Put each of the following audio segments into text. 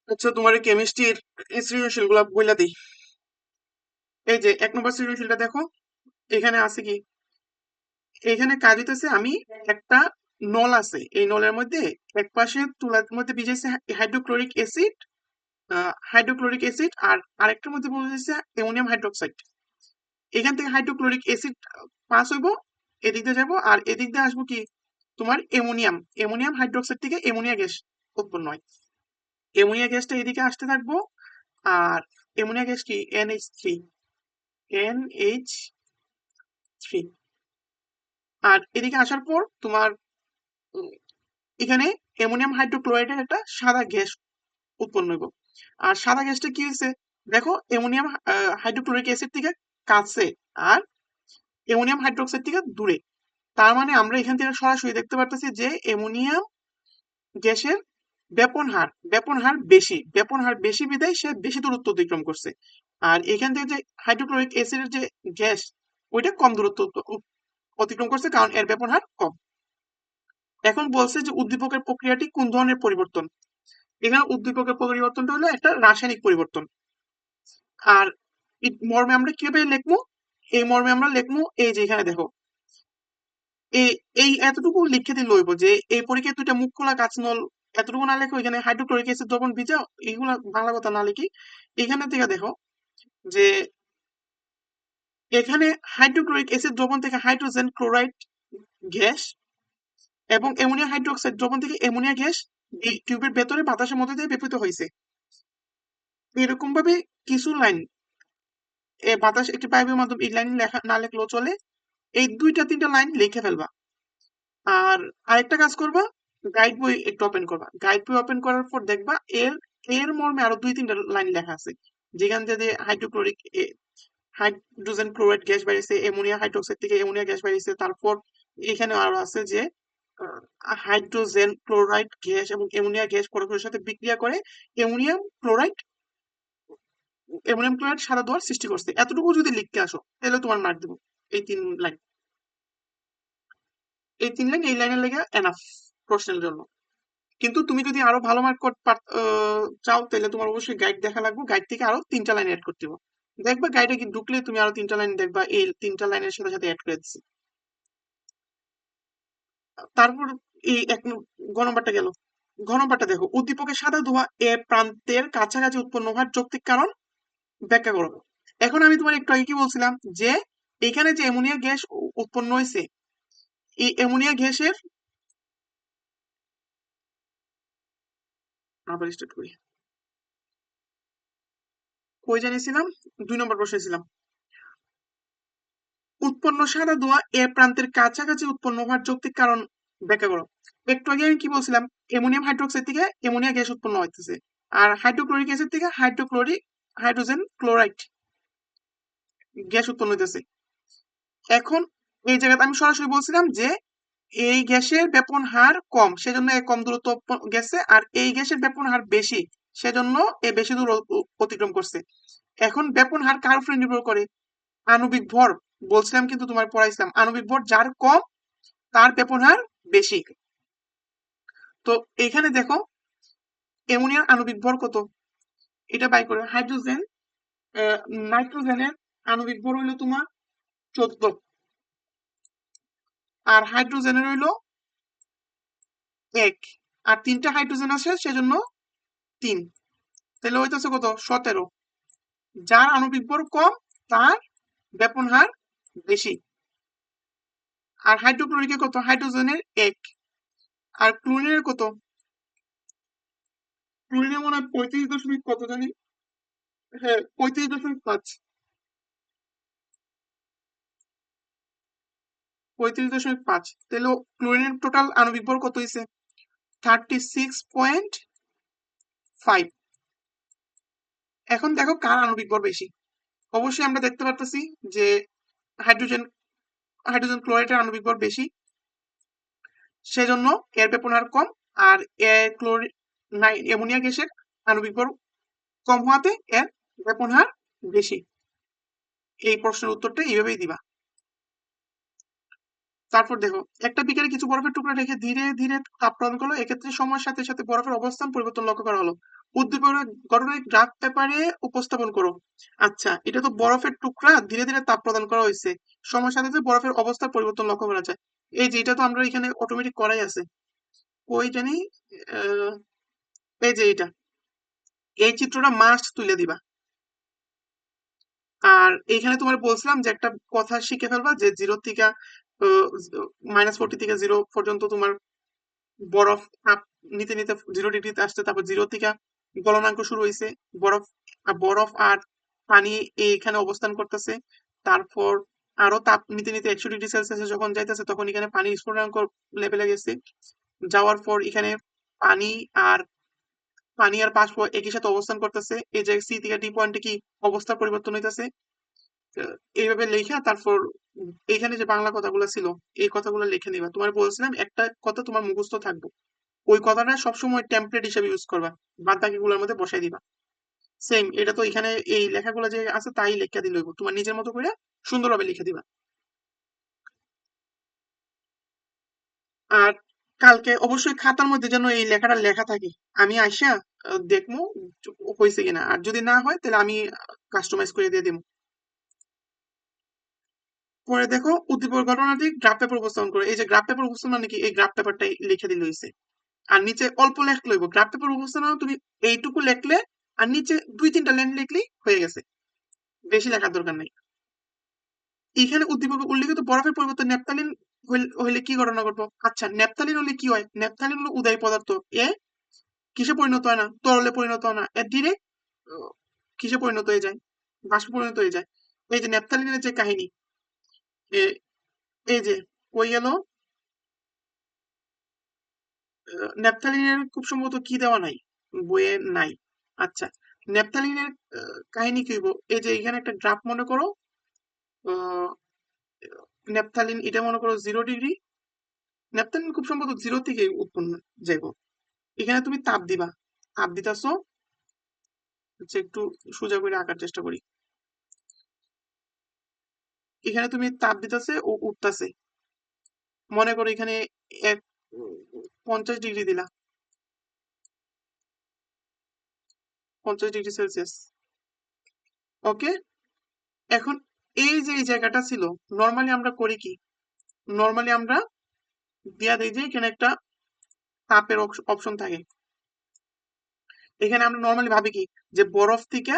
আচ্ছা, তোমার কেমিস্ট্রির সৃজনশীল গুলা বইলা দিই। এই যে 1 নম্বর সৃজনশীলটা দেখো, এখানে আছে কি, এখানে কাজ হইতেছে আমি একটা নল আছে, এই নলের মধ্যে এক পাশে তুলার মধ্যে ভিজাইছে হাইড্রোক্লোরিক অ্যাসিড, আর আরেকটার মধ্যে বলতেছে অ্যামোনিয়াম হাইড্রোক্সাইড। এখান থেকে হাইড্রোক্লোরিক অ্যাসিড পাস হইব, এদিক দিয়ে যাবো, আর এদিক দিয়ে আসবো কি, তোমার অ্যামোনিয়াম হাইড্রোক্সাইড থেকে অ্যামোনিয়া গ্যাস উৎপন্ন হয়। অ্যামোনিয়া গ্যাসটা এদিকে আসতে থাকবো, আর অ্যামোনিয়া গ্যাস কি NH3। আর এদিকে আসার পর তোমার উম, এখানে অ্যামোনিয়াম হাইড্রোক্লোরাইডের একটা সাদা গ্যাস উৎপন্ন হইব। আর সাদা গ্যাসটা কি হয়েছে, দেখো অ্যামোনিয়াম হাইড্রোক্লোরিক অ্যাসিড থেকে কাছে, আর অ্যামোনিয়াম হাইড্রোক্সাইড থেকে দূরে। তার মানে আমরা এখান থেকে সরাসরি দেখতে পারতেছি যে অ্যামোনিয়াম গ্যাসের ব্যাপন হার বেশি বিধায় সে বেশি দূরত্ব অতিক্রম করছে। আর এখান থেকে যে হাইড্রোক্লোরিক অ্যাসিডের যে গ্যাস, ওইটা কম দূরত্ব অতিক্রম করছে, কারণ এর ব্যাপন হার কম। এখন বলছে যে উদ্দীপকের প্রক্রিয়াটি কোন ধরনের পরিবর্তন। এখানে উদ্দীপকের পরিবর্তনটা হলো একটা রাসায়নিক পরিবর্তন। আর এই মর্মে আমরা কিভাবে লিখবো, এই মর্মে আমরা লিখবো এই যে এখানে দেখো, এই এই এতটুকু লিখে দিলে হইব যে এই পরীক্ষায় দুইটা মুখ খোলা কাঁচ নল, এতটুকু না লেখো, এখানে হাইড্রোক্লোরিক অ্যাসিড দ্রবণ ভিজাও, এইগুলা বাংলা কথা না লিখি। এখানে থেকে দেখো যে এখানে হাইড্রোক্লোরিক অ্যাসিড দ্রবণ থেকে হাইড্রোজেন ক্লোরাইড গ্যাস এবং অ্যামোনিয়া হাইড্রোক্সাইড দ্রবণ থেকে অ্যামোনিয়া গ্যাস এই টিউবের ভেতরে বাতাসের মধ্যে দিয়ে বের হয়েছে। এরকম ভাবে কিছু লাইন, বাতাস একটি পাইপের মাধ্যমে এই লাইন লেখা না লেখলেও চলে, এই দুইটা তিনটা লাইন লিখে ফেলবা। আর আরেকটা কাজ করবা, গাইড বই একটু ওপেন করবা, গাইড বই ওপেন করার পর দেখবা এর এর মর্মে আরো দুই তিনটা লাইন লেখা আছে, যেখান থেকে হাইড্রোজেন ক্লোরাইড গ্যাস বেরিয়েছে, অ্যামোনিয়া হাইড্রোক্সাইড থেকে অ্যামোনিয়া গ্যাস বেরিয়েছে। তারপর এখানে আরো আছে যে হাইড্রোজেন ক্লোরাইড গ্যাস এবং অ্যামোনিয়া গ্যাস পরস্পরের সাথে বিক্রিয়া করে অ্যামোনিয়াম ক্লোরাইড সাদা ধোঁয়ার সৃষ্টি করছে। এতটুকু যদি লিখতে আসো তাহলে তোমার মার্ক দেবো। এই তিন লাইন, এই লাইনের লেগে এনাফ প্রশ্নের জন্য। কিন্তু তুমি যদি আরো ভালো মার্ক চাও, তাহলে তোমার অবশ্যই গাইড দেখা লাগবে, গাইড থেকে আরো তিনটা লাইন অ্যাড করতে হবে। দেখবা গাইডে কি ঢুকলে তুমি আরো তিনটা লাইন দেখবা, এই তিনটা লাইনের সাথে সাথে অ্যাড করে দিচ্ছি। তারপর এই গ নম্বরটা গেল। ঘ নম্বরটা দেখো, উদ্দীপকের সাদা ধোঁয়া এ প্রান্তের কাছাকাছি উৎপন্ন হওয়ার যৌক্তিক কারণ ব্যাখ্যা করো। এখন আমি তোমার একটু আগে কি বলছিলাম যে এখানে যে অ্যামোনিয়া গ্যাস উৎপন্ন হয়েছে, এই অ্যামোনিয়া গ্যাসের, আবার স্টার্ট করি, কই জানিয়েছিলাম, 2 নম্বর প্রশ্নে ছিলাম। উৎপন্ন সাদা ধোঁয়া এ প্রান্তের কাছাকাছি উৎপন্ন হওয়ার যৌক্তিক কারণ ব্যাখ্যা করো। একটু আগে আমি কি বলছিলাম, অ্যামোনিয়াম হাইড্রোক্সাইড থেকে অ্যামোনিয়া গ্যাস উৎপন্ন হইতেছে, আর হাইড্রোক্লোরিক অ্যাসিড থেকে হাইড্রোজেন ক্লোরাইড গ্যাস উৎপন্ন হইতেছে। এখন এই জায়গাতে আমি সরাসরি বলছিলাম যে এই গ্যাসের ব্যাপন হার কম, সেজন্য এ কম দূরত্ব গেছে, আর এই গ্যাসের ব্যাপন হার বেশি, সেজন্য এ বেশি দূর অতিক্রম করছে। এখন ব্যাপন হার কার উপরে নির্ভর করে, আণবিক ভর। বলছিলাম কিন্তু তোমার পড়াইছিলাম, আণবিক ভর যার কম তার ব্যাপন হার বেশি। তো এখানে দেখো অ্যামোনিয়ার আণবিক ভর কত, এটা বাই করে। নাইট্রোজেনের আণবিক ভর হইলো তোমার 14, আর হাইড্রোজেনের হইলো 1, আর তিনটা হাইড্রোজেন আছে সেজন্য 3, তাহলে হইতেছে কত, 17। যার আণবিক ভর কম তার ব্যাপন হার বেশি। আর হাইড্রোক্লোরিকে কত, হাইড্রোজেনের 1, আর ক্লোরিনের কত, ক্লোরিনের মনে হয় 35 কত জানি, হ্যাঁ 35.5, 35.5। তাহলে ক্লোরিনের টোটাল আণবিক ভর কত হয়েছে, 36.5। এখন দেখো কার আণবিক ভর বেশি। অবশ্যই আমরা দেখতে পারতেছি যে হাইড্রোজেন হাইড্রোজেন ক্লোরাইডের আণবিক ভর বেশি, সেজন্য এর ব্যাপন হার কম। আর অ্যামোনিয়া গ্যাসের আণবিক ভর কম হওয়াতে এর ব্যাপন হার বেশি। এই প্রশ্নের উত্তরটা এইভাবেই দিবা। তারপর দেখো, একটা বিকারে কিছু বরফের টুকরা রেখে ধীরে ধীরে তাপ প্রদান করলো, এক্ষেত্রে সময়ের সাথে সাথে বরফের অবস্থান পরিবর্তন লক্ষ্য করা হলো। উদ্দীপকের গঠনের গ্রাফ পেপারে উপস্থাপন করো। আচ্ছা, এটা তো বরফের টুকরা ধীরে ধীরে তাপ প্রদান করা হয়েছে, সময়ের সাথে সাথে বরফের অবস্থার পরিবর্তন লক্ষ্য করা যায়। এই যে এটা তো আমরা এখানে অটোমেটিক করাই আছে। ওই জানি আহ, এই যে এটা, এই চিত্রটা মাস্ট তুলে দিবা। আর এইখানে তোমার বলছিলাম যে একটা কথা শিখে ফেলবা যে 0 থেকে -40 থেকে 0 পর্যন্ত তোমার বরফ তাপ নিতে নিতে 0 ডিগ্রিতে আসছে, তারপর 0 থেকে গলনাঙ্ক শুরু হয়েছে, বরফ বরফ আর পানি এখানে অবস্থান করতেছে। তারপর আরো তাপ নিতে নিতে 100 ডিগ্রি সেলসিয়াসে যখন যাইতেছে তখন এখানে পানি স্ফুটনাঙ্ক লেভেলে গেছে। যাওয়ার পর এখানে পানি আর বাষ্প একই সাথে অবস্থান করতেছে। এই যে সি থেকে ডি পয়েন্টে কি অবস্থার পরিবর্তন হইতেছে। এইভাবে লেখা তারপর এইখানে যে বাংলা কথাগুলো ছিল এই কথাগুলো লিখে নিবা। তোমার বলছিলাম একটা কথা তোমার মুখস্থ থাকবে, ওই কথাটা সবসময় টেমপ্লেট হিসেবে ইউজ করবা, বাদ বাকিগুলোর মধ্যে বসাই দিবা। সেম এটা তো এখানে এই লেখাগুলো যে আছে তাই লেখা দিলে হইব, তোমার নিজের মতো করে সুন্দরভাবে লিখে দিবা। আর কালকে অবশ্যই খাতার মধ্যে যেন এই লেখাটা লেখা থাকে, আমি আইসা দেখবো হয়েছে কিনা, আর যদি না হয় তাহলে আমি কাস্টমাইজ করে দিয়ে দিব। পরে দেখো উদ্দীপক ঘটনাটি গ্রাফ পেপার উপস্থাপন করে, এই যে গ্রাফ পেপার উপস্থাপন মানে কি, এই গ্রাফ পেপারটাই লিখে দিলে হয়েছে। আর নিচে অল্প লেখ লইব, গ্রাফ পেপার উপস্থাপন তুমি এইটুকু লেখলে আর নিচে 2-3টা লাইন লিখলেই হয়ে গেছে, বেশি লেখার দরকার নেই। এখানে উদ্দীপকে উল্লেখিত বরফের পরিবর্তে ন্যাপথালিন হইলে কি ঘটনা ঘটবো। আচ্ছা, ন্যাপথালিন হলে কি হয়, ন্যাপথালিন হলো উদাই পদার্থ। এ কিসে পরিণত হয় না, তরলে পরিণত হয় না, এ ডিরেক্ট কিসে পরিণত হয়ে যায়, বাষ্পে পরিণত হয়ে যায়। এই যে ন্যাপথালিনের যে কাহিনী, এ- এই যে কই গেল, ন্যাপথালিনের খুব সম্ভবত কি দেওয়া নাই, বইয়ে নাই। আচ্ছা, ন্যাপথালিনের কাহিনী কি হইব, এই যে এখানে একটা গ্রাফ মনে করো, আহ, ন্যাপথালিন এটা মনে করো 0 ডিগ্রি, ন্যাপথালিন খুব সম্ভবত 0 থেকে উৎপন্ন যাইব। এখানে তুমি তাপ দিবা, তাপ দিতেছো হচ্ছে, একটু সোজা করে আঁকার চেষ্টা করি। এখানে তুমি তাপ দিতেছে ও উঠতেছে, মনে করো এখানে এক 50 ডিগ্রি দিলা, 50 ডিগ্রি সেলসিয়াস। ওকে, এখন এই যে এই জায়গাটা ছিল, নর্মালি আমরা করি কি, নর্মালি আমরা দিয়া দিই যে এখানে একটা তাপের অপশন থাকে। এখানে আমরা নর্মালি ভাবি কি যে বরফ থেকে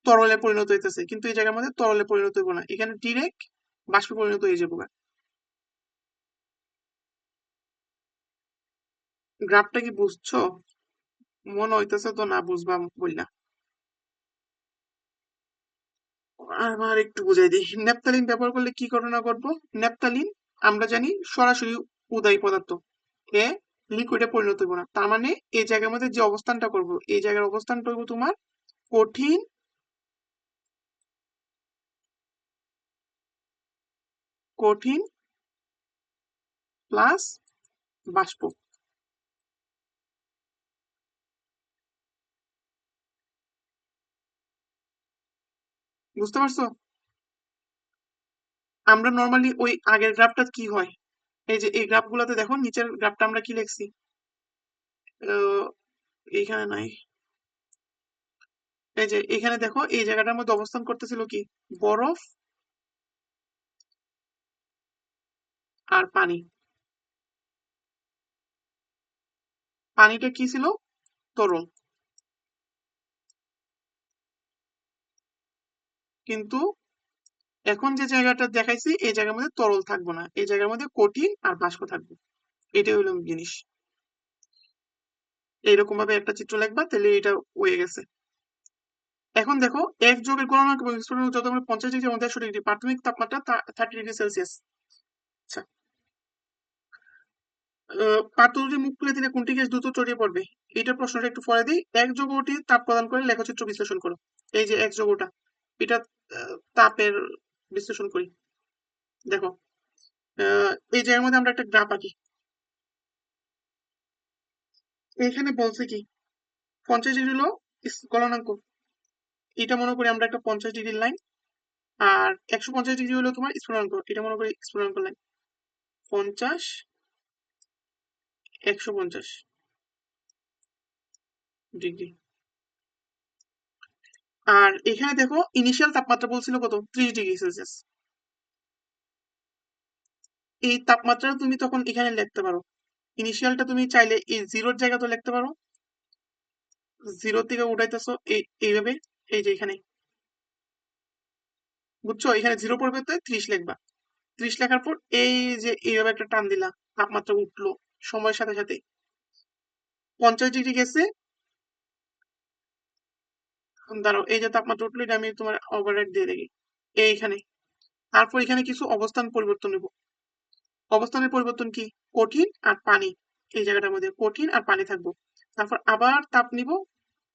তরলে পরিণত হইতেছে, কিন্তু এই জায়গার মধ্যে তরলে পরিণত হইব না, এখানে ডিরেক্ট বাষ্পে পরিণত হয়ে যাবো। গ্রাফটা কি বুঝছো, মনে হইতেছে তো না বুঝবা বললা। আমার একটু বুঝাই দিই, ন্যাপথালিন ব্যবহার করলে কি ঘটনা ঘটবো। ন্যাপথালিন আমরা জানি সরাসরি উদাই পদার্থ, এ লিকুইডে পরিণত হইব না, তার মানে এই জায়গার মধ্যে যে অবস্থানটা করব, এই জায়গার অবস্থানটা হইব তোমার কঠিন কঠিন প্লাস বাষ্প। বুঝতে পারছো, আমরা নর্মালি ওই আগের গ্রাফটা কি হয়, এই যে এই গ্রাফগুলোতে দেখো নিচের গ্রাফটা আমরা কি লিখছি, আহ, এইখানে নাই, এই যে এখানে দেখো এই জায়গাটার মধ্যে অবস্থান করতেছিল কি, বরফ আর পানি। পানিটা কি ছিল, তরল। কিন্তু এখন যে জায়গাটা দেখাইছি এই জায়গার মধ্যে তরল থাকবো না, এই জায়গার মধ্যে কঠিন আর বাষ্প থাকবে। এটাই হলো জিনিস। এইরকম ভাবে একটা চিত্র লিখবা, তাহলে এটা হয়ে গেছে। এখন দেখো এক যৌগের গলনাঙ্ক এবং বিস্ফোরণ যত আমরা 50 ডিগ্রি এবং 150 ডিগ্রি, প্রাথমিক তাপমাত্রা 30 ডিগ্রি সেলসিয়াস। আচ্ছা, পাত্রটি মুখ খুলে দিলে কোনটি গ্যাস দ্রুত ছড়িয়ে পড়বে, এটা প্রশ্নটা একটু পরে দিই। এক যৌগটি তাপ প্রদান করে লেখচিত্র বিশ্লেষণ করো। এই যে এক যৌগটা, এটা তাপের বিশ্লেষণ করি। দেখো এই জায়গার মধ্যে আমরা একটা গ্রাফ আঁকি। এখানে বলছে কি 50 ডিগ্রি হলো গলনাঙ্ক, এটা মনে করি আমরা একটা 50 ডিগ্রি লাইন। আর 150 ডিগ্রি হলো তোমার স্ফুটনাঙ্ক, এটা মনে করি স্ফুটনাঙ্ক লাইন। 50, 150 ডিগ্রি। আর এখানে দেখো ইনিশিয়াল তাপমাত্রা বলছিল কত, 30°C। এই তাপমাত্রা তুমি তখন এখানে লিখতে পারো। ইনিশিয়ালটা তুমি চাইলে এই জিরোর জায়গা তো লিখতে পারো, জিরো থেকে উঠাইতেছো এইভাবে, এই যে এখানে, বুঝছো, এখানে জিরো পরিবর্তে 30 লিখবা। 30 লেখার পর এই যে এইভাবে একটা টান দিলা, তাপমাত্রা উঠলো সময়ের সাথে সাথে, 50° গেছে। দাঁড়াও, এই যে তাপমাত্রা উঠলো, এটা আমি তোমার ওভাররাইট দিয়ে দেখি এইখানে। তারপর এখানে কিছু অবস্থান পরিবর্তন নেব। অবস্থানের পরিবর্তন কি, কঠিন আর পানি, এই জায়গাটার মধ্যে কঠিন আর পানি থাকবো। তারপর আবার তাপ নিব,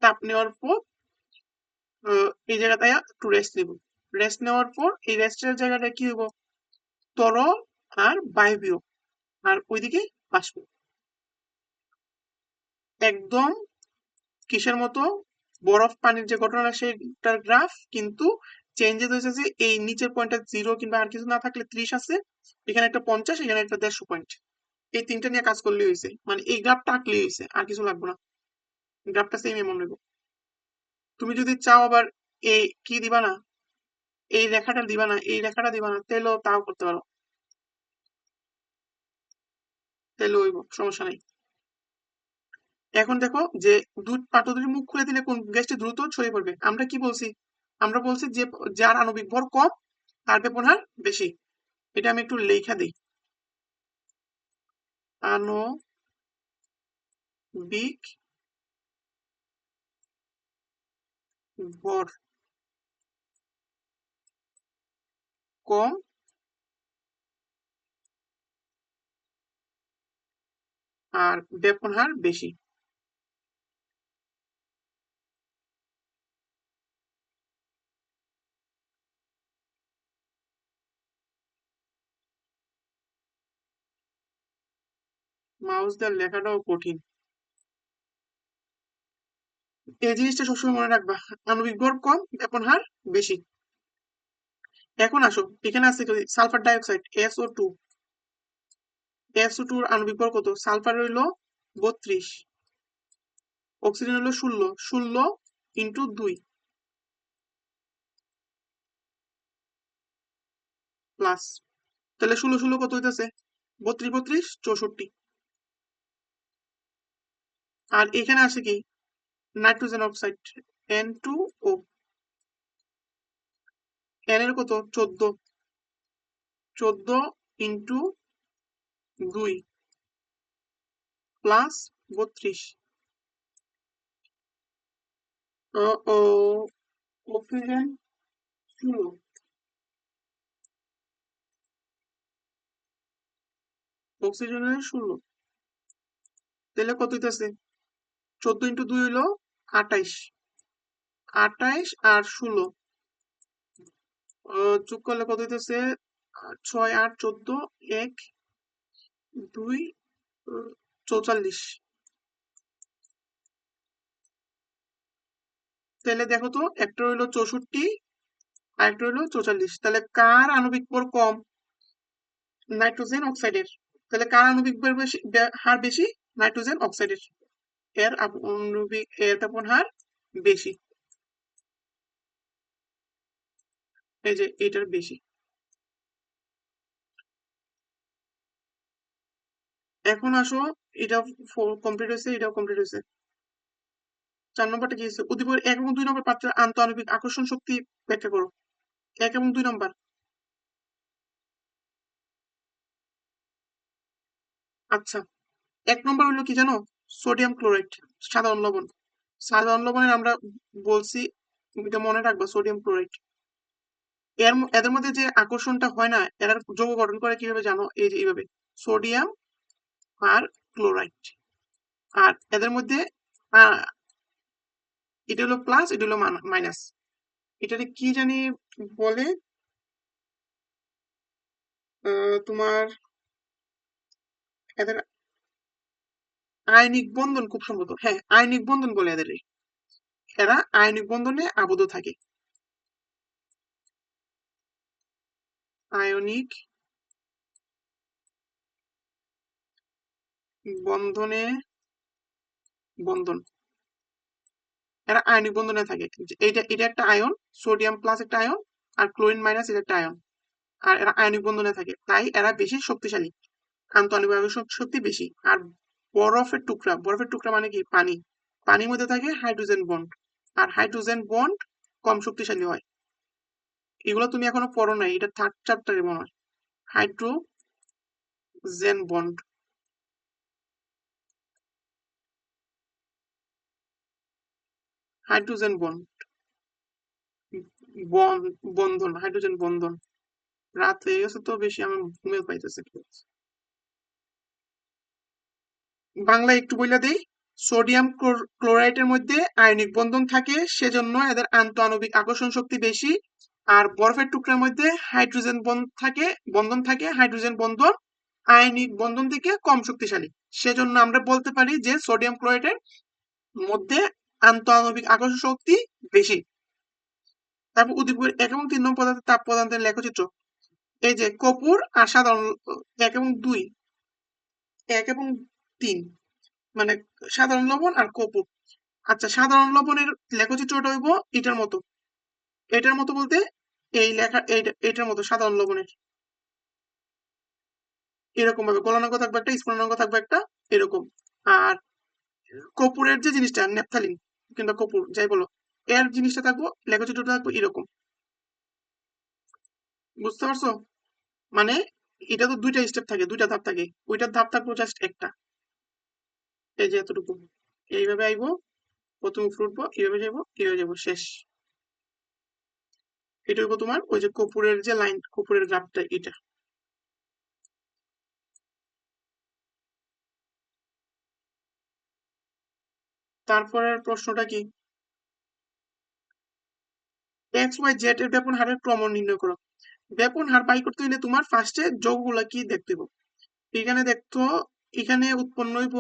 তাপ নেওয়ার পর এই জায়গাটায় একটু রেস্ট নিব। রেস্ট নেওয়ার পর এই রেস্টের জায়গাটা কি হইব, তরল আর বায়বীয়, আর ওইদিকে বাষ্প। একদম কিসের মতো, বরফ পানির যে ঘটনা সেটার গ্রাফ, কিন্তু চেঞ্জেস হয়েছে যে এই নিচের পয়েন্টটা জিরো কিংবা আর কিছু না থাকলে 30 আছে, এখানে একটা 50, এখানে একটা 150 পয়েন্ট। এই তিনটা নিয়ে কাজ করলেই হয়েছে, মানে এই গ্রাফটা আঁকলেই হয়েছে, আর কিছু লাগবে না। গ্রাফটা সেম এমন নেব। তুমি যদি চাও আবার এই কি দিবা না, এই রেখাটা দিবা না, এই রেখাটা দিবা না, তাহলেও তাও করতে পারো, তাহলে হইব, সমস্যা নাই। এখন দেখো যে দুধ পাত্র মুখ খুলে দিলে কোন গ্যাসটি দ্রুত ছড়িয়ে পড়বে, আমরা কি বলছি, আমরা বলছি যে যার আণবিক ভর কম তার ব্যবহার বেশি। এটা আমি একটু লেখা দিই, আণবিক ভর কম আর ব্যবহার বেশি। মাউস দেওয়ার লেখাটাও কঠিন, এই জিনিসটা সবসময় মনে রাখবা, আণবিক ভর কম ব্যবহার বেশি। এখন আসো, এখানে আছে সালফার ডাইঅক্সাইড SO2। SO2 আণবিক ভর কত, সালফার হইল 32, অক্সিজেন হলো 16, 16 ইন্টু 2 প্লাস, তাহলে 16 16 কত হইতেছে, 32 32 64। আর এখানে আছে কি, নাইট্রোজেন অক্সাইড N2O, N এর কত 14, 14 ইন্টু 2 প্লাস 32। ও অক্সিজেন 16, অক্সিজেনের 16, তাহলে কত হইতেছে, 14 ইন্টু 2 হইলো 28, 28 আর 16 যোগ করলে কত হইতেছে, 6 8 14, 1 2 44। তাহলে দেখো তো, একটা হইলো 64 আর একটা হইলো 44, তাহলে কার আণবিক ভর কম, নাইট্রোজেন অক্সাইডের। তাহলে কার আণবিক ভর বেশি, হার বেশি, নাইট্রোজেন অক্সাইডের, এর আণবিক এর তাপন হার বেশি, এই যে এটার বেশি। এখন আসো, এটা কমপ্লিট হয়েছে, এটাও কমপ্লিট হয়েছে। 4 নম্বরটা কি হচ্ছে, উদ্দীপকের 1 এবং 2 নম্বর পাত্রের আন্তঃআণবিক আকর্ষণ শক্তি ব্যাখ্যা করো। 1 এবং 2 নম্বর। আচ্ছা, 1 নম্বর হলো কি জানো, সোডিয়াম ক্লোরাইড, সাধারণ লবণ। সাধারণ লবণের আমরা বলছি, এটা মনে রাখবা, সোডিয়াম ক্লোরাইড। এদের মধ্যে যে আকর্ষণটা হয় না, এরা যৌগ গঠন করে কিভাবে জানো, এই যে এইভাবে, সোডিয়াম আর ক্লোরাইড। আর এদের মধ্যে আহ, এটা হলো প্লাস, এটা হলো মাইনাস, এটাকে কি জানি বলে, তোমার এদের আয়নিক বন্ধন খুব সম্ভবত, হ্যাঁ আয়নিক বন্ধন বলে এদের, এরা আয়নিক বন্ধনে আবদ্ধ থাকে, আয়নিক বন্ধনে বন্ধন। এরা আয়নিক বন্ধনে থাকে। এটা এটা একটা আয়ন, সোডিয়াম প্লাস একটা আয়ন, আর ক্লোরিন মাইনাস এটা একটা আয়ন, আর এরা আয়নিক বন্ধনে থাকে, তাই এরা বেশি শক্তিশালী, আন্তঃআণবিক আকর্ষণ শক্তি বেশি। আর বরফের টুকরা মানে কি? পানি। পানির মধ্যে থাকে হাইড্রোজেন বন্ড, আর হাইড্রোজেন বন্ড কম শক্তিশালী হয়। এগুলো তুমি এখনো পড়ো নাই, এটা থার্ড চ্যাপ্টারে মনে হয়। হাইড্রোজেন বন্ড, হাইড্রোজেন বন্ড, বন্ধন, হাইড্রোজেন বন্ধন। রাত হয়ে গেছে তো বেশি, আমার ঘুমিয়ে পাইতেছে। বাংলা একটু বইলা দেই। সোডিয়াম ক্লোরাইডের মধ্যে আয়নিক বন্ধন থাকে, সেজন্য এদের আন্তঃআণবিক আকর্ষণ শক্তি বেশি। আর বরফের টুকরার মধ্যে হাইড্রোজেন বন্ধন থাকে, হাইড্রোজেন বন্ধন আয়নিক বন্ধন থেকে কম শক্তিশালী। সেজন্য আমরা বলতে পারি যে সোডিয়াম ক্লোরাইডের মধ্যে আন্তঃআণবিক আকর্ষণ শক্তি বেশি। তারপর উদ্দীপকের 1 এবং 3 নং পদার্থের তাপ প্রদানের লেখচিত্র। এই যে কর্পূর আর সাধারণ 1 এবং 2, 1 এবং 3 মানে সাধারণ লবণ আর কর্পূর। আচ্ছা, সাধারণ লবণের লেখচিত্রটা হইব এটার মতো। এটার মতো বলতে এই লেখা এটার মতো সাধারণ লবণের এরকম ভাবে গলনাঙ্ক থাকবে একটা, স্ফুটনাঙ্ক থাকবে একটা, এরকম। আর কর্পূরের যে জিনিসটা ন্যাপথালিন কিংবা কর্পূর যাই বলো, এর জিনিসটা থাকবো, লেখচিত্রটা থাকবো এরকম। বুঝতে পারছো? মানে এটা তো দুইটা স্টেপ থাকে, দুইটা ধাপ থাকে, ওইটার ধাপ থাকবো জাস্ট একটা। এই যে এতটুকু, এইভাবে আইবো, প্রথমে উপরে উঠবো, এইভাবে যাবো, এইভাবে যাবো, শেষ। এটা হইবো তোমার ওই যে কর্পূরের যে লাইন, কর্পূরের গ্রাফটা এটা। তারপরের প্রশ্নটা কি? এক্স ওয়াই জেড এর ব্যাপন হারের ক্রম নির্ণয় করো। ব্যাপন হার বাই করতে হলে তোমার ফার্স্টে যৌগগুলা কি দেখতে হবে। এখানে দেখতো, এখানে উৎপন্ন হইব,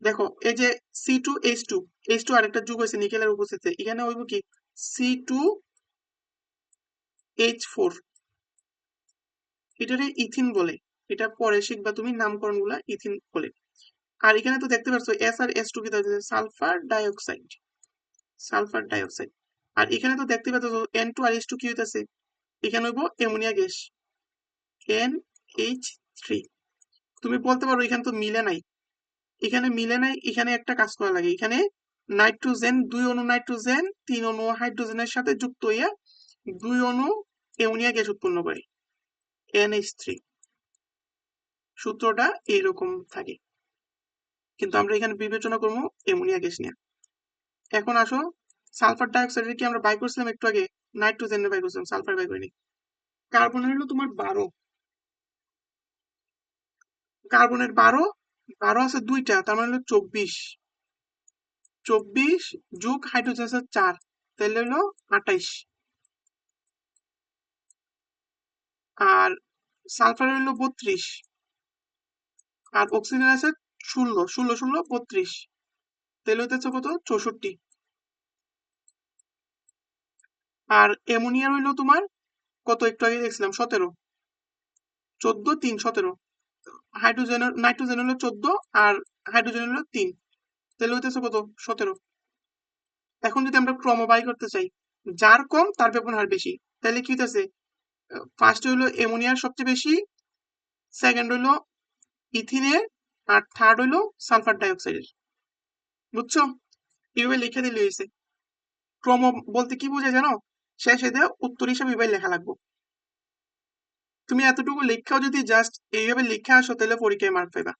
দেখো এই যে C2H2 আরেকটা যুগ হয়েছে নিকেলের উপস্থিতিতে, এখানে হইব কি C2H4, এটারে ইথিন বলে। এটা পরে শিখবা তুমি, নামকরণ গুলা ইথিন বলে। আর এখানে তো দেখতে পাচ্ছ S আর S2 কি হচ্ছে? Sulphur dioxide. আর এখানে তো দেখতে পাচ্ছ N2 আর H2 কি হইতেছে? এখানে হইব অ্যামোনিয়া গ্যাস, NH3। তুমি বলতে পারো এখানে তো মিলে নাই, এখানে মিলে নাই, এখানে একটা কাজ করা লাগে। এখানে নাইট্রোজেন, 2 অণু নাইট্রোজেন 3 অণু হাইড্রোজেনের সাথে যুক্ত হইয়া 2 অণু অ্যামোনিয়া গ্যাস উৎপন্ন করে, NH3। সূত্রটা এইরকম থাকে, কিন্তু আমরা এখানে বিবেচনা করবো অ্যামোনিয়া গ্যাস নিয়ে। এখন আসো, সালফার ডাইঅক্সাইডের কি আমরা বাই করছিলাম একটু আগে? নাইট্রোজেনের বাই করছিলাম, সালফার বাই করিনি। কার্বনের হলো তোমার 12, কার্বনের 12, 12 আছে দুইটা, তার মানে হলো 24, 24 যোগ হাইড্রোজেন আছে 4, তাহলে হলো 28। আর সালফার হলো 32, আর অক্সিজেন আছে 16, 16 16 32, তাহলে হইতেছে কত? 64। আর অ্যামোনিয়া হইলো তোমার কত? একটু আগে দেখছিলাম 17, 14 3 17। নাইট্রোজেন হলো 14, আর হাইড্রোজেন হলো 3, তাহলে হইতেছে কত? 17। এখন যদি আমরা ক্রম বাই করতে চাই, যার কম তার ব্যাপন হার বেশি, তাহলে কি হইতেছে? ফার্স্ট হইলো অ্যামোনিয়ার সবচেয়ে বেশি, সেকেন্ড হইলো ইথিনের, আর থার্ড হইলো সালফার ডাইঅক্সাইডের। বুঝছো? এইভাবে লিখে দিলে হয়েছে। ক্রম বলতে কি বোঝায় জানো? শেষে দিয়ে উত্তর হিসাবে এভাবে লেখা লাগবে। তুমি এতটুকু লেখাও যদি জাস্ট এইভাবে লিখে আসো, তাহলে পরীক্ষায় মার্ক পাইবা।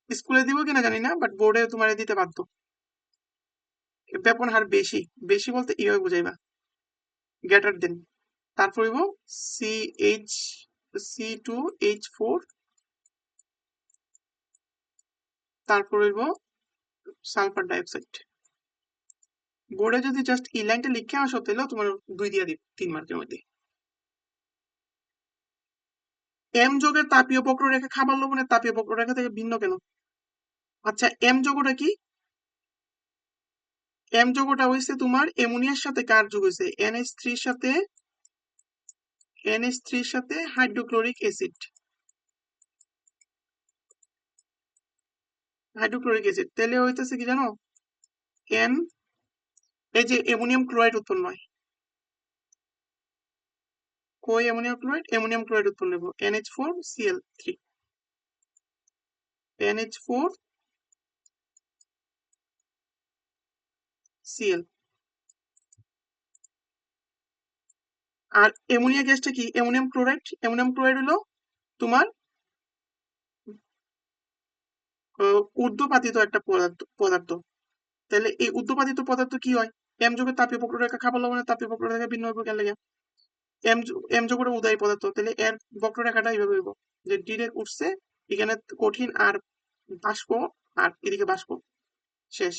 স্কুলে দিব কিনা জানি না, বাট বোর্ডে তোমার দিতে বাধ্য। ব্যাপন হার বেশি, বেশি বলতে এইভাবে বুঝাইবা, গ্রেটার দেন। তারপর হইব CH, C2H4, তারপর হইব সালফার ডাইঅক্সাইড। বোর্ডে যদি জাস্ট এই লাইনটা লিখে আসো, তাহলে তোমার 2 দিয়ে দিব 3 মার্কের মধ্যে। এম যোগের তাপীয় বক্ররেখা খাবার লবণের তাপীয় বক্ররেখা থেকে ভিন্ন কেন? আচ্ছা, এম যোগটা কি? এম যোগটা হইছে তোমার অ্যামোনিয়ার সাথে কার যোগ হইছে? NH3 এর সাথে হাইড্রোক্লোরিক অ্যাসিড, তাহলে হইতেছে কি জানো? এই যে অ্যামোনিয়াম ক্লোরাইড উৎপন্ন হয়, কই অ্যামোনিয়াম ক্লোরাইড উৎপন্ন হবে NH4Cl3, NH4Cl। আর অ্যামোনিয়া গ্যাসটা কি? অ্যামোনিয়াম ক্লোরাইড হলো তোমার ঊর্ধ্বপাতিত একটা পদার্থ। তাহলে এই ঊর্ধ্বপাতিত পদার্থ কি হয়? এম যুগের তাপীয় বক্ররেখা খাবার লবণের তাপীয় বক্ররেখা ভিন্ন হইব কেন লাগে? এম যুগের উদয় পদার্থ, তাহলে এর বক্ররেখাটা এইভাবে হইব যে ডিরেক্ট উঠছে, এখানে কঠিন আর বাষ্প, আর এদিকে বাষ্প, শেষ।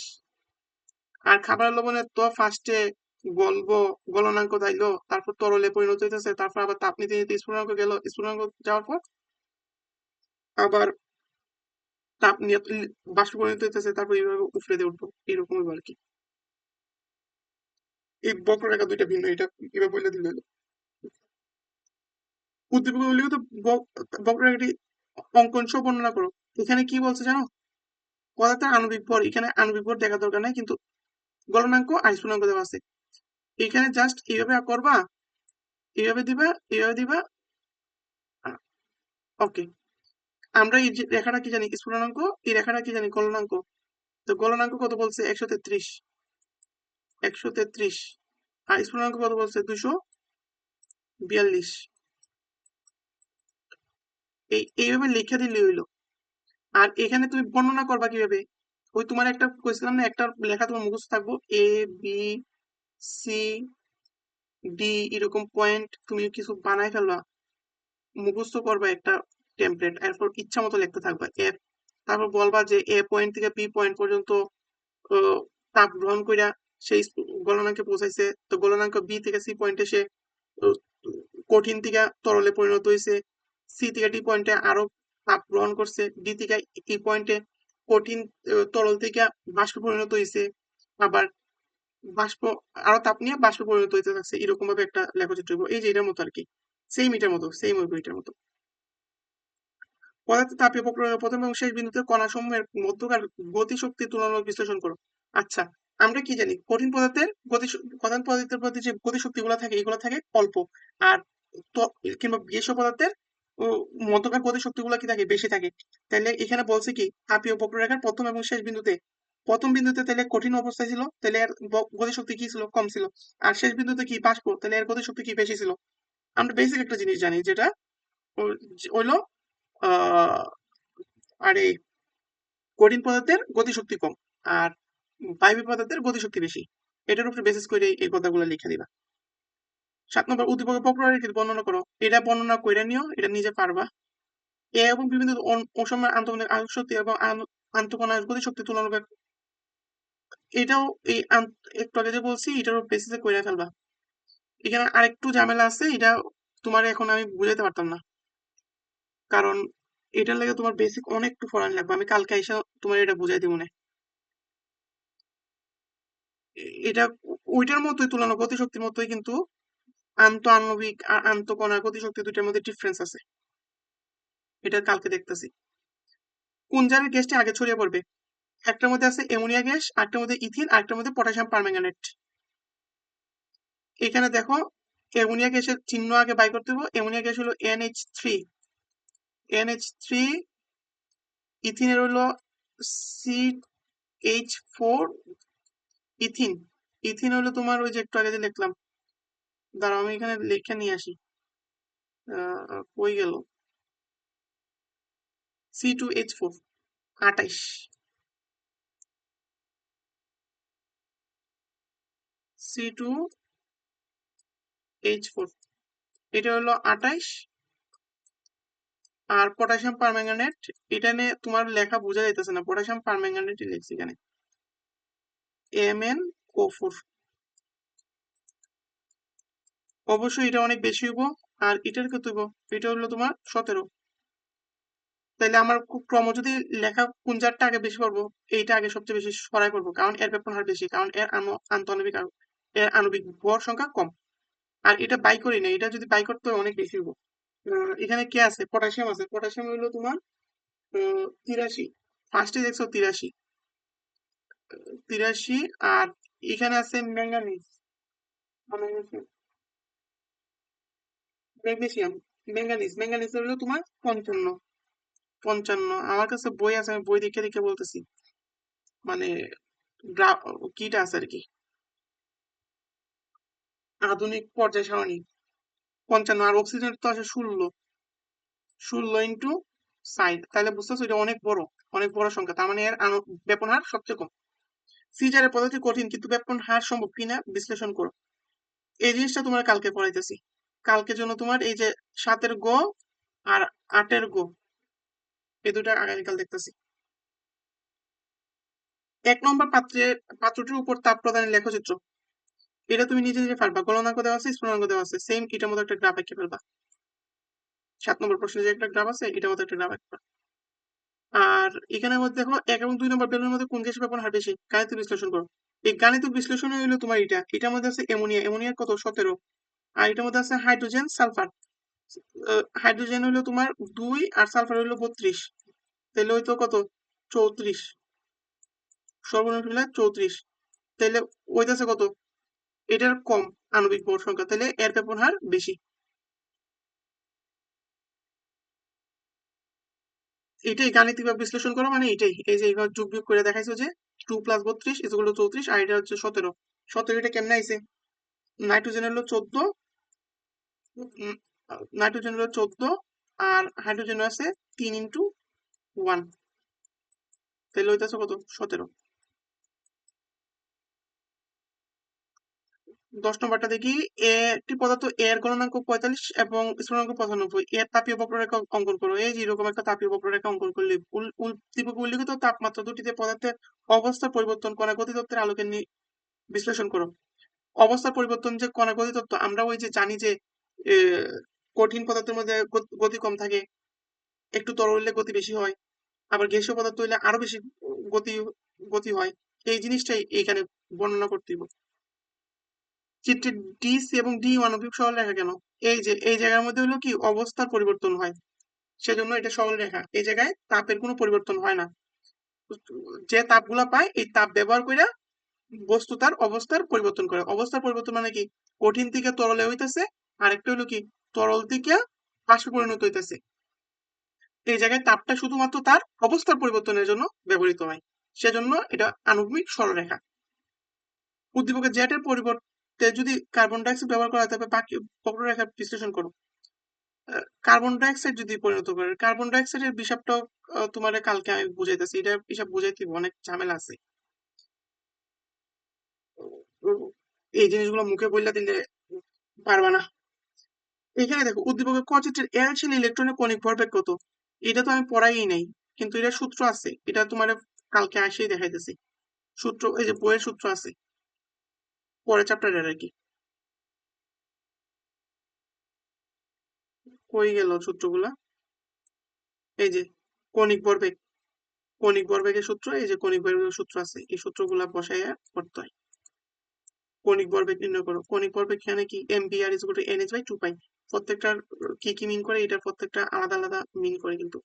আর খাবার লবণের তো ফার্স্টে গলবো, গলনাঙ্ক যাইলো, তারপর তরলে পরিণত হইতেছে, তারপর আবার তাপ নিতে নিতে স্ফুটনাঙ্ক গেল, স্ফুটনাঙ্ক যাওয়ার পর আবার তাপ নিয়ে বাষ্প পরিণত হইতেছে, তারপর এইভাবে উফরে দিয়ে উঠবো, এরকম আর কি। এই বক্ররেখা দুইটা ভিন্ন, এটা এভাবে বলে দিলে হলো। উদ্দীপক লিখিত বক্ররেখাটি অঙ্কন সহ বর্ণনা করো। এখানে কি বলছে জানো? পদার্থের আণবিক ভর, এখানে আণবিক ভর দেখা দরকার নাই, কিন্তু গলনাঙ্ক আর স্ফুটনাঙ্ক দেওয়া আছে। এখানে জাস্ট এইভাবে করবা, এইভাবে দিবা, এইভাবে দিবা। ওকে, আমরা এই যে রেখাটা কি জানি? স্ফুটনাঙ্ক। এই রেখাটা কি জানি? গলনাঙ্ক। তো গলনাঙ্ক কত বলছে? 133, 133। আর স্ফুটনাঙ্ক কত বলছে? 242। এইভাবে লিখে দিলে হইলো। আর এখানে তুমি বর্ণনা করবা কিভাবে? ওই তোমার একটা কইছিলাম না, একটা লেখা তোমার মুখস্থ থাকবো, ABCD, এরকম পয়েন্ট তুমি কিছু বানাই ফেলবা, মুখস্থ করবা একটা টেমপ্লেট, এরপর ইচ্ছা মতো লিখতে থাকবা এফ, তারপর বলবা যে এ পয়েন্ট থেকে বি পয়েন্ট পর্যন্ত তাপ গ্রহণ কইরা সেই গলনাঙ্কে পৌঁছাইছে, তো গলনাঙ্ক বি থেকে সি পয়েন্টে সে আহ, কঠিন থেকে তরলে পরিণত হয়েছে, সি থেকে ডি পয়েন্টে আরো তাপ গ্রহণ করছে, ডি থেকে ই পয়েন্টে কঠিন তরল থেকে বাষ্পে পরিণত হয়েছে, আবার বাষ্প আরো তাপ নিয়ে বাষ্পে পরিণত হইতে থাকছে, এরকম ভাবে একটা লেখচিত্র হইবো। এই যে এটার মতো আর কি, সেম হইবো এটার মতো। পদার্থের তাপীয় প্রক্রিয়ার প্রথম এবং শেষ বিন্দুতে কণাসমূহের মধ্যকার গতিশক্তি তুলনামূলক বিশ্লেষণ করো। আচ্ছা, আমরা কি জানি? কঠিন পদার্থের প্রতি যে গতিশক্তি গুলো থাকে, এগুলো থাকে অল্প। আর কিংবা গ্যাসীয় পদার্থের ও, মধ্যকার গতিশক্তি গুলো কি থাকে? বেশি থাকে। তাহলে এখানে বলছে কি, তাপীয় বক্ররেখার প্রথম এবং শেষ বিন্দুতে, প্রথম বিন্দুতে তাহলে কঠিন অবস্থায় ছিল, তাহলে এর গতিশক্তি কি ছিল? কম ছিল। আর শেষ বিন্দুতে কি? বাষ্প, তাহলে এর গতিশক্তি কি? বেশি ছিল। আমরা বেসিক একটা জিনিস জানি, যেটা হইলো আহ আর এই কঠিন পদার্থের গতিশক্তি কম, আর বায়বীয় পদার্থের গতিশক্তি বেশি। এটার উপরে বেসিস করে এই কথাগুলো লিখে দিবা। 7 নম্বর, উদ্দীপকের প্রক্রিয়া বর্ণনা করো। এটা বর্ণনা করে নিও, এটা নিজে পারবা। এ এবং বিভিন্ন অসময়ের আন্তঃকণিক শক্তি এবং আন্তঃকণার গতিশক্তি তুলনামূলক, এটাও একটু আগে যে বলছি, এটার বেসিসে করে ফেলবা। এখানে আরেকটু ঝামেলা আছে, এটা তোমার এখন আমি বুঝাইতে পারতাম না, কারণ এটার লাগে তোমার বেসিক অনেকটু পড়ানো লাগবে। আমি কালকে এসে তোমার এটা বুঝাই দিব না। এটা ওইটার মতোই, তুলনা গতিশক্তির মতোই, কিন্তু আণবিক আর আন্তঃকণার গতিশক্তি দুইটার মধ্যে ডিফারেন্স আছে। এটা কালকে দেখতেছি। কোন জারের গ্যাসটি আগে ছড়িয়ে পড়বে? একটার মধ্যে আছে অ্যামোনিয়া গ্যাস, আরেকটার মধ্যে ইথিন, আরেকটার মধ্যে পটাশিয়াম পারম্যাঙ্গানেট। এখানে দেখো, অ্যামোনিয়া গ্যাসের চিহ্ন আগে বাই করতে হবে। অ্যামোনিয়া গ্যাস হলো NH3, NH3। ইথিনের হলো CH4, ইথিন। ইথিন হলো তোমার ওই যে একটু আগে যে লিখলাম, দাঁড়াও আমি এখানে লিখে নিয়ে আসি। কই গেল? C2H4, 28। C2H4, এটা হলো 28। আর পটাশিয়াম পারম্যাঙ্গানেট, এটা নিয়ে তোমার লেখা বোঝা যাইতেছে না, পটাশিয়াম পারম্যাঙ্গানেট লিখছি এখানে, MnO4। অবশ্যই এটা অনেক বেশি হইব। আর এটার কত হইব? এটা হলো তোমার 17। তাইলে আমার ক্রম যদি লেখা কোন জারটা আগে বেশি পড়বো, এইটা আগে সবচেয়ে বেশি সরাই করবো, কারণ এর ব্যাপন হার বেশি, কারণ এর আন্তঃআণবিক এর আণবিক ভর সংখ্যা কম। আর এটা বাই করি না, এটা যদি বাই করতে হয় অনেক বেশি হইব। এখানে কি আছে? পটাশিয়াম আছে। পটাশিয়াম হইলো তোমার 83। ফার্স্টে দেখছো 83, 83। আর এখানে আছে ম্যাঙ্গানিজ, মানে ম্যাগনেসিয়াম, ম্যাঙ্গানিজ, ম্যাঙ্গানিজ হলো তোমার 55, 55। আমার কাছে বই আছে, আমি বই দেখে দেখে বলতেছি, মানে কিটা আছে আর কি, আধুনিক পর্যায় সারণী 55। আর অক্সিজেন তো আছে 16, 16 × 60, তাহলে বুঝতেছো এটা অনেক বড়, অনেক বড় সংখ্যা। তার মানে এর ব্যাপন হার সবচেয়ে কম। সিজারের পদ্ধতি কঠিন, কিন্তু ব্যাপন হার সম্ভব কিনা বিশ্লেষণ করো। এই জিনিসটা তোমার কালকে পড়াইতেছি। কালকের জন্য তোমার এই যে 7-এর গ আর 8-এর গ, এই দুটা আগামীকাল দেখতেছি। 1 নম্বর পাত্রটির উপর তাপ প্রদানের লেখচিত্র। এটা তুমি নিজে নিজে পারবা, গলনাঙ্ক দেওয়া আছে, স্ফুটনাঙ্ক দেওয়া আছে, সেম এটার মতো একটা গ্রাফ এঁকে ফেলবা। 7 নম্বর প্রশ্নে যে একটা গ্রাফ আছে এটার মতো একটা গ্রাফ আঁকবা। আর এখানে মধ্যে দেখো 1 এবং 2 নম্বর বেলুনের মধ্যে কোন গ্যাসের ব্যাপন হার বেশি, গাণিতিক বিশ্লেষণ করো। এই গাণিতিক বিশ্লেষণ হইলো তোমার এটার মধ্যে আছে অ্যামোনিয়া, অ্যামোনিয়া কত 17, আর এটার মধ্যে আছে হাইড্রোজেন সালফার। হাইড্রোজেন হইলো তোমার 2 আর সালফার হইলো 32, তাহলে হইতো কত 34, সর্বনিম্ন হইলে 34, তাহলে ওইটাছে কত, এটার কম আণবিক ভর সংখ্যা, তাহলে এর ব্যাপন হার বেশি। এটাই গাণিতিক ভাবে বিশ্লেষণ করা, মানে এটাই, এই যে এইভাবে যোগ বিয়োগ করে দেখাইছো যে 2 + 32 = 34, আর এটা হচ্ছে 17। 17 এটা কেমনে আইছে, নাইট্রোজেন হলো 14, নাইট্রোজেন হলো 14, আর হাইড্রোজেন আছে 3 × 1, তাহলে হইতেছে কত 17। 10 নম্বরটা দেখি। একটি পদার্থ এর গলনাঙ্ক 45 এবং স্থূলনাঙ্ক 95, এর তাপীয় বক্ররেখা অঙ্কন করো। এই যে এরকম একটা তাপীয় বক্ররেখা অঙ্কন করলে উদ্দীপকে উল্লিখিত তাপমাত্রা দুটিতে পদার্থের অবস্থার পরিবর্তন কণা গতিতত্ত্বের আলোকে বিশ্লেষণ করো। অবস্থার পরিবর্তন যে কণা গতিতত্ত্ব, আমরা ওই যে জানি যে এ, কঠিন পদার্থের মধ্যে গতি কম থাকে, একটু তরল হলে গতি বেশি হয়, আবার গ্যাসীয় পদার্থ হইলে আরো বেশি গতি গতি হয়। এই জিনিসটাই এখানে বর্ণনা করতে হবে। চিত্রে ডি, সি এবং ডি আণবিক সরলরেখা কেন, এই যে এই জায়গার মধ্যে হলো কি অবস্থার পরিবর্তন হয়, সেজন্য এটা সরলরেখা। এই জায়গায় তাপের কোনো পরিবর্তন হয় না, যে তাপগুলা পায় এই তাপ ব্যবহার করে বস্তু তার অবস্থার পরিবর্তন করে। অবস্থার পরিবর্তন মানে কি, কঠিন থেকে তরলে হইতেছে, আরেকটা হলো কি তরল থেকে বাষ্পে পরিণত হইতেছে। এই জায়গায় তাপটা শুধুমাত্র তার অবস্থার পরিবর্তনের জন্য ব্যবহৃত হয়, সেজন্য এটা আণবিক সরলরেখা। উদ্দীপকের জেটের পরিবর্তে যদি কার্বন ডাইঅক্সাইড ব্যবহার করা হয়, তবে বাকি বক্ররেখা বিশ্লেষণ করো। কার্বন ডাইঅক্সাইড যদি পরিণত করে, কার্বন ডাইঅক্সাইডের হিসাবটাও তোমার কালকে আমি বুঝাইতেছি, এটা হিসাব বুঝাইতে অনেক ঝামেলা আছে। উম, এই জিনিসগুলো মুখে বললে দিলে পারবা না। এখানে দেখো উদ্দীপকের ক চিত্রের এল ছিল ইলেকট্রনের কণিক ভরবেগ কত, এটা তো আমি পড়াই নাই, কিন্তু এটা সূত্র আছে, এটা তোমার কালকে আসেই দেখাইতেছি। সূত্র এই যে বইয়ের সূত্র আছে, পরের চ্যাপ্টারের আর কি। কই গেল সূত্রগুলা, এই যে কণিক ভরবেগ, কণিক ভরবেগের সূত্র, এই যে কণিক ভরবেগের সূত্র আছে, এই সূত্রগুলা বসাইয়া করতে হয়। কণিক ভরবেগ নির্ণয় করো। কণিক ভরবেগ এখানে কি mvr = nh/2π, প্রত্যেকটার কি কি মিন করে, এটার প্রত্যেকটা আলাদা আলাদা মিন করে কিন্তু।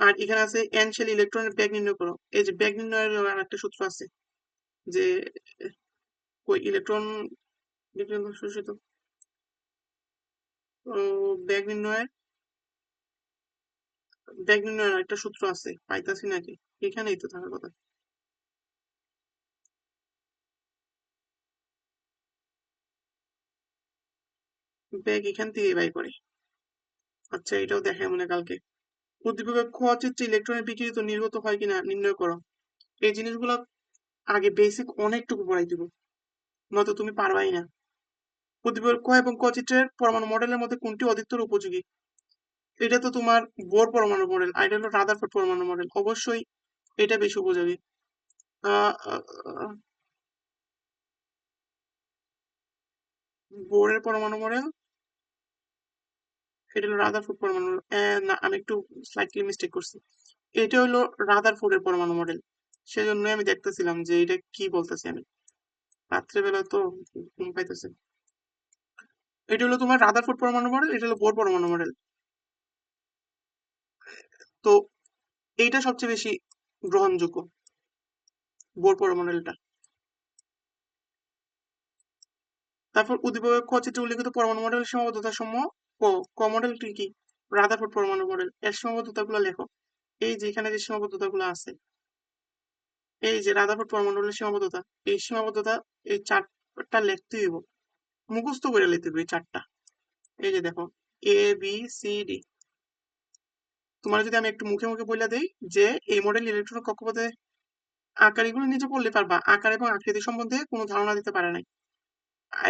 আর এখানে আছে n শেল ইলেকট্রনের বেগ নির্ণয় করো। এই যে বেগ নির্ণয়ের আর একটা সূত্র আছে, যে ইলেকট্রন বিকিরণ শোষিত, বেগ নির্ণয়ের একটা সূত্র আছে, পাইতাছি নাকি, এখানেই তো থাকার কথা। বেগ এখান থেকে বাই করে। আচ্ছা, এটাও দেখায় মনে কালকে। উদ্দীপকের খ চিত্রে ইলেকট্রনের বিকিরিত নির্গত হয় কিনা নির্ণয় করো। এই জিনিসগুলো আগে বেসিক অনেকটুকু পড়াই দিব, নয়তো তুমি পারবাই না। উদ্দীপকের ক এবং ক চিত্রের পরমাণু মডেলের মধ্যে কোনটি অধিকতর উপযোগী, এটা তো তোমার বোর পরমাণু মডেল, আর এটা হলো রাদারফোর্ড পরমাণু মডেল, অবশ্যই এটা বেশি উপযোগী। আহ, আহ, আহ, বোরের পরমাণু মডেল, এটা হলো রাদারফোর্ড পরমাণু model। না, আমি একটু স্লাইটলি মিস্টেক করছি, এটা হলো রাদারফোর্ডের পরমাণু মডেল। সেজন্যই আমি দেখতেছিলাম যে এটা কি বলতেছি আমি, রাত্রেবেলা তো ঘুম পাইতেছে। এটা হলো তোমার রাদারফোর্ড পরমাণু মডেল, এটা হলো বোর পরমাণু মডেল। তো এইটা সবচেয়ে বেশি গ্রহণযোগ্য, বোর পরমাণু মডেলটা। তারপর উদ্দীপকের ক চিত্রে উল্লিখিত পরমাণু মডেলের সীমাবদ্ধতা সমূহ ক ক মডেলটি কি? রাদারফোর্ড পরমাণু মডেল। এর সীমাবদ্ধতাগুলো লেখো। এই যে এখানে যে সীমাবদ্ধতাগুলো আছে, এই যে রাদারফোর্ড পরমাণু মডেলের সীমাবদ্ধতা, এই সীমাবদ্ধতা এই চারটা লিখতে হইব, মুখস্থ করে লিখতে হবে এই চারটা। এই যে দেখো, ABCD। তোমার যদি আমি একটু মুখে মুখে বলে দেই যে এই মডেল ইলেকট্রন কক্ষপথে আকার, এগুলো নিজে পড়লে পারবা, আকার এবং আকৃতি সম্বন্ধে কোনো ধারণা দিতে পারে নাই।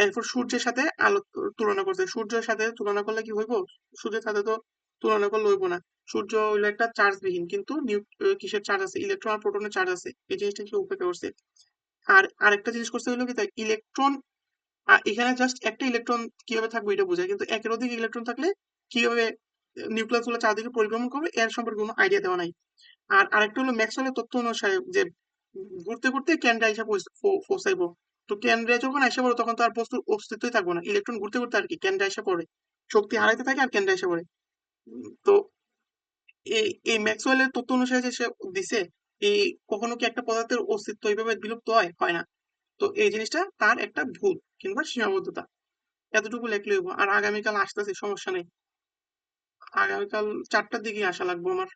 এরপর সূর্যের সাথে আলো তুলনা করছে, সূর্যের সাথে তুলনা করলে কি হইব? সূর্যের সাথে তো তুলনা করলে হইব না। সূর্য হইলো একটা চার্জবিহীন, কিন্তু কিসের চার্জ আছে? ইলেকট্রন আর প্রোটনের চার্জ আছে। এই জিনিসটা কি উপেক্ষা করছে। আর আরেকটা জিনিস করতে হইলো কি, তাই ইলেকট্রন, এখানে জাস্ট একটা ইলেকট্রন কিভাবে থাকবে এটা বোঝায়, কিন্তু একের অধিক ইলেকট্রন থাকলে কিভাবে নিউক্লিয়াস গুলো চারদিকে পরিভ্রমণ করবে এর সম্পর্কে কোনো আইডিয়া দেওয়া নাই। আর আরেকটা হলো ম্যাক্সওয়েলের তত্ত্ব অনুসারে যে ঘুরতে ঘুরতে কেন্দ্রে আইসা পৌঁছাইবো। তো কেন্দ্রে যখন আইসা পড়ে তখন তো আর বস্তুর অস্তিত্বই থাকবে না, ইলেকট্রন ঘুরতে ঘুরতে আর কি কেন্দ্রে আইসা পড়ে, শক্তি হারাইতে থাকে আর কেন্দ্রে আইসা পড়ে। তো এই এই ম্যাক্সওয়েলের তত্ত্ব অনুসারে যে সে দিছে, এই কখনো কি একটা পদার্থের অস্তিত্ব এইভাবে বিলুপ্ত হয়? হয় না। তো এই জিনিসটা তার একটা ভুল কিংবা সীমাবদ্ধতা। এতটুকু লেখলে হইব। আর আগামীকাল আসতেছি, সমস্যা নেই। আগামীকাল 4টার দিকে আসা লাগবে আমার।